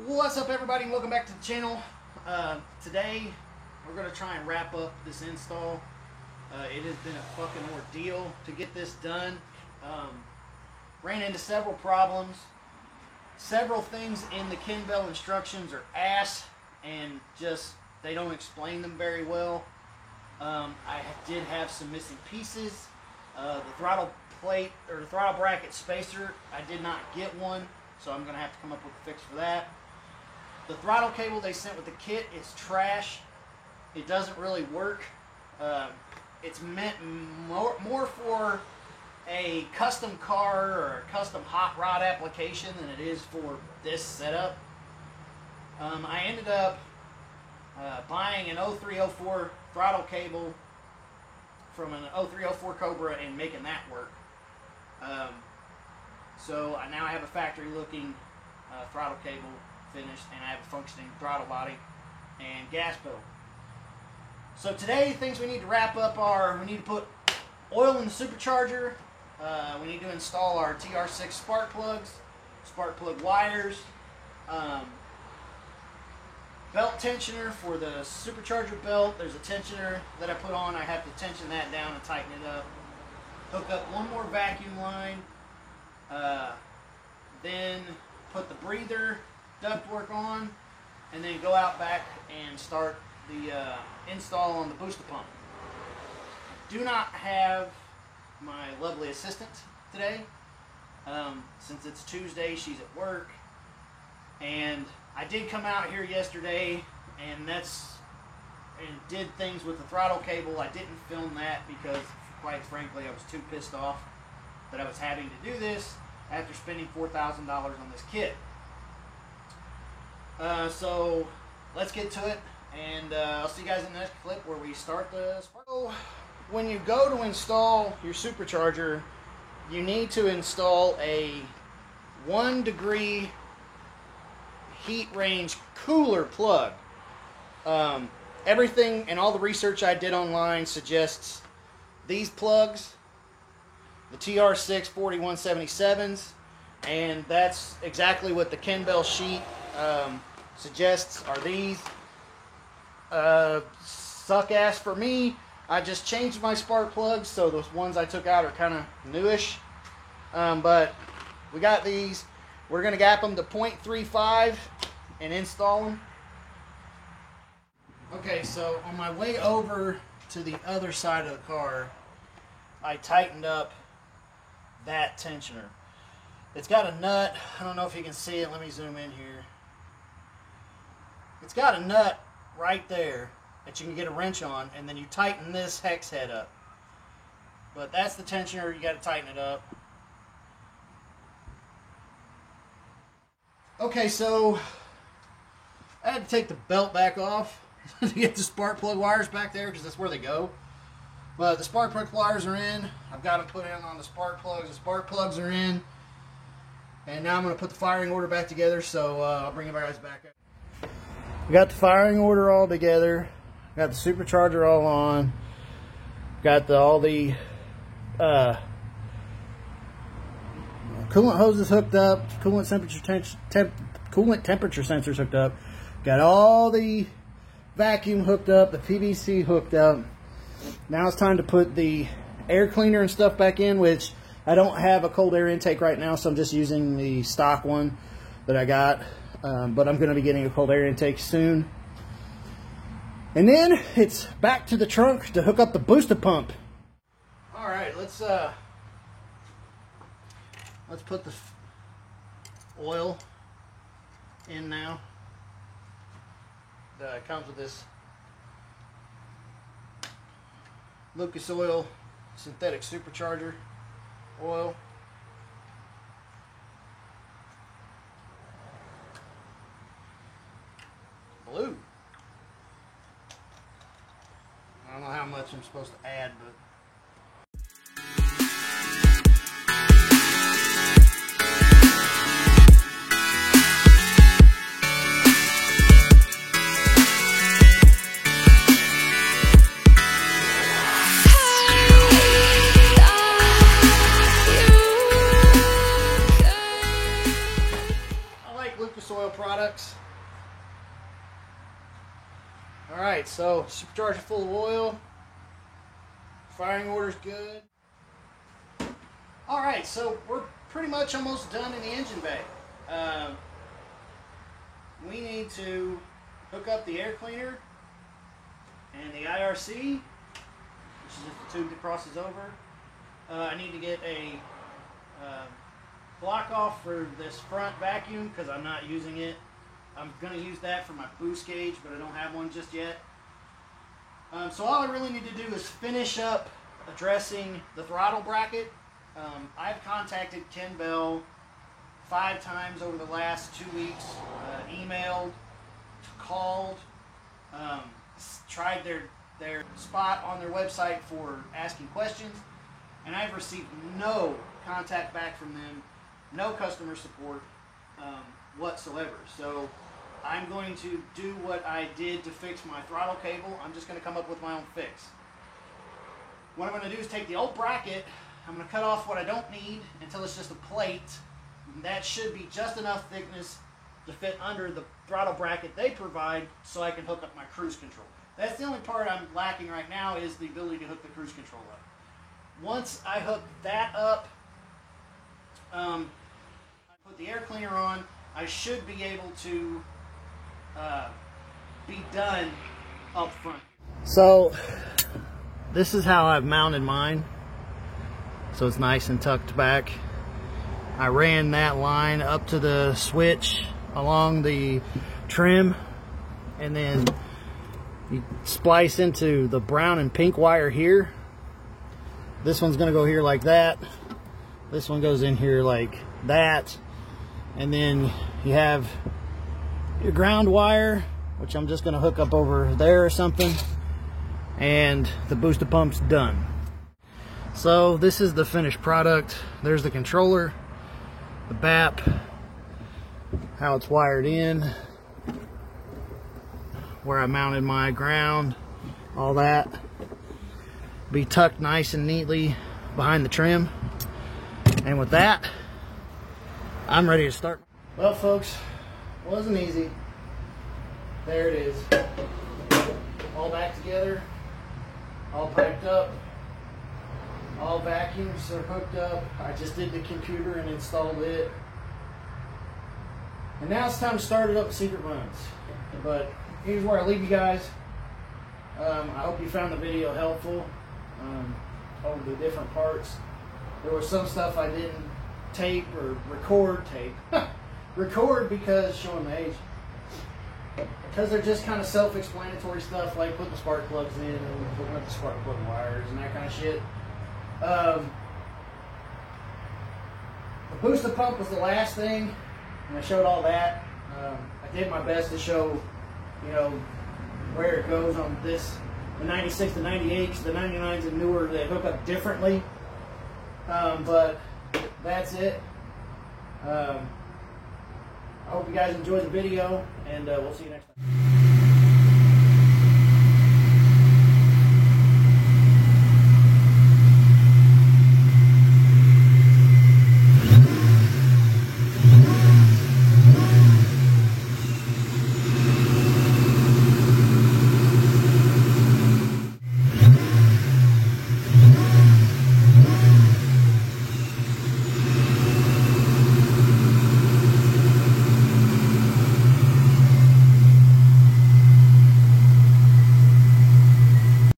What's up, everybody, and welcome back to the channel. Today we're going to try and wrap up this install. It has been a fucking ordeal to get this done. Ran into several problems. Several things in the Ken Bell instructions are ass, and just they don't explain them very well. I did have some missing pieces. The throttle plate or the throttle bracket spacer, I did not get one, so I'm going to have to come up with a fix for that. The throttle cable they sent with the kit is trash. It doesn't really work. It's meant more for a custom car or a custom hot rod application than it is for this setup. I ended up buying an 0304 throttle cable from an 0304 Cobra and making that work. So I now have a factory looking throttle cable finished, and I have a functioning throttle body and gas pedal. So today, things we need to wrap up are, we need to put oil in the supercharger, we need to install our TR6 spark plugs, spark plug wires, belt tensioner for the supercharger belt. There's a tensioner that I put on. I have to tension that down and tighten it up. Hook up one more vacuum line, then put the breather ductwork on, and then go out back and start the install on the booster pump. Do not have my lovely assistant today. Since it's Tuesday, she's at work, and I did come out here yesterday and did things with the throttle cable. I didn't film that because, quite frankly, I was too pissed off that I was having to do this after spending $4,000 on this kit. So let's get to it, and I'll see you guys in the next clip where we start the spark. So when you go to install your supercharger, you need to install a 1 degree heat range cooler plug. Everything and all the research I did online suggests these plugs, the TR6 4177s, and that's exactly what the Ken Bell sheet suggests are these. Suck ass for me. I just changed my spark plugs, so those ones I took out are kind of newish. But we got these. We're going to gap them to 0.35 and install them. Okay, so on my way over to the other side of the car, I tightened up that tensioner. It's got a nut. I don't know if you can see it. Let me zoom in here. It's got a nut right there that you can get a wrench on, and then you tighten this hex head up. But that's the tensioner. You got to tighten it up. Okay, so I had to take the belt back off to get the spark plug wires back there, because that's where they go. But the spark plug wires are in. I've got them put in on the spark plugs. The spark plugs are in. And now I'm going to put the firing order back together, so I'll bring you guys back up. We got the firing order all together. Got the supercharger all on. Got all the coolant hoses hooked up. Coolant temperature sensors hooked up. Got all the vacuum hooked up. The PVC hooked up. Now it's time to put the air cleaner and stuff back in, which I don't have a cold air intake right now, so I'm just using the stock one that I got. But I'm going to be getting a cold air intake soon. And then it's back to the trunk to hook up the booster pump. All right, let's put the oil in now. It comes with this Lucas Oil synthetic supercharger oil. Blue. I don't know how much I'm supposed to add, but I like Alright, Lucas Oil Products. Alright, so supercharger full of oil. Firing order's good. Alright, so we're pretty much almost done in the engine bay. We need to hook up the air cleaner and the IRC, which is just the tube that crosses over. I need to get a block off for this front vacuum because I'm not using it. I'm going to use that for my boost gauge, but I don't have one just yet. So all I really need to do is finish up addressing the throttle bracket. I've contacted Ken Bell 5 times over the last 2 weeks, emailed, called, tried their spot on their website for asking questions, and I've received no contact back from them, no customer support whatsoever. So I'm going to do what I did to fix my throttle cable. I'm just going to come up with my own fix. What I'm going to do is take the old bracket, I'm going to cut off what I don't need until it's just a plate. That should be just enough thickness to fit under the throttle bracket they provide so I can hook up my cruise control. That's the only part I'm lacking right now, is the ability to hook the cruise control up. Once I hook that up, I put the air cleaner on, I should be able to be done up front. So this is how I've mounted mine. So it's nice and tucked back. I ran that line up to the switch along the trim, and then you splice into the brown and pink wire here. This one's gonna go here like that. This one goes in here like that. And then you have your ground wire, which I'm just gonna hook up over there or something. And the booster pump's done. So this is the finished product. There's the controller, the BAP, how it's wired in, where I mounted my ground, all that. Be tucked nice and neatly behind the trim. And with that, I'm ready to start. Well, folks, wasn't easy. There it is. All back together, all piped up. All vacuums are hooked up. I just did the computer and installed it. And now it's time to start it up with secret runs. But here's where I leave you guys. I hope you found the video helpful over the different parts. There was some stuff I didn't tape or record. Record because, showing my age, because they're just kind of self-explanatory stuff, like putting the spark plugs in and putting up the spark plug wires and that kind of shit. The booster pump was the last thing, and I showed all that. I did my best to show, you know, where it goes on this, the 96, the 98s, the 99s and newer, they hook up differently. But that's it. I hope you guys enjoyed the video, and we'll see you next time.